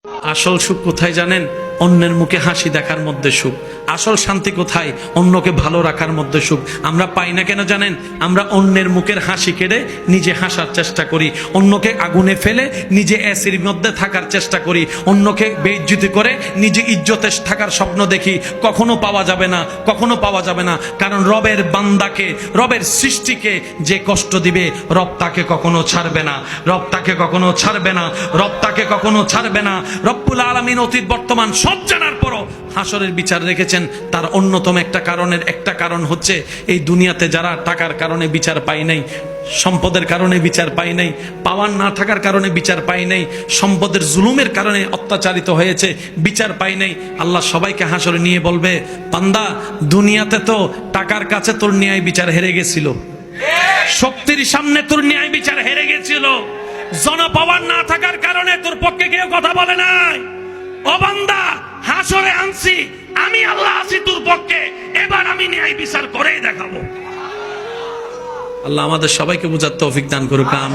আসল সুখ কোথায় জানেন? অন্যের মুখে হাসি দেখার মধ্যে সুখ। আসল শান্তি কোথায়? অন্যকে ভালো রাখার মধ্যে সুখ। আমরা পাই না কেন জানেন? আমরা অন্যের মুখের হাসি কেড়ে নিজে হাসার চেষ্টা করি, অন্যকে আগুনে ফেলে নিজে এসির মধ্যে থাকার চেষ্টা করি, অন্যকে বেইজ্জতি করে নিজে ইজ্জতে থাকার স্বপ্ন দেখি। কখনো পাওয়া যাবে না, কখনো পাওয়া যাবে না। কারণ রবের বান্দাকে, রবের সৃষ্টিকে যে কষ্ট দিবে, রব তাকে কখনো ছাড়বে না, রব তাকে কখনো ছাড়বে না, রব তাকে কখনো ছাড়বে না। রব্বুল আলামিন অতীত বর্তমান সব জানার পরও হাসরের বিচার রেখেছেন। তার অন্যতম একটা কারণ হচ্ছে এই দুনিয়াতে যারা টাকার কারণে বিচার পায় নাই, সম্পদের কারণে বিচার পায় নাই, পাওয়ার না থাকার কারণে বিচার পায় নাই, সম্পদের জুলুমের কারণে অত্যাচারিত হয়েছে, বিচার পায় নাই। আল্লাহ সবাইকে হাসরে নিয়ে বলবে, বান্দা দুনিয়াতে তো টাকার কাছে তোর ন্যায় বিচার হেরে গেছিল, শক্তির সামনে তোর ন্যায় বিচার হেরে গেছিল, জনপাওয়ার না থাকার কারণে তোর পক্ষে কেউ কথা বলে নাই। ও বান্দা, হাসরে আনছি আমি, আল্লাহ আছি তোর পক্ষে, এবার আমি ন্যায় বিচার করেই দেখাবো। আল্লাহ আমাদের সবাইকে বুঝার তৌফিক দান করুক। আমিন।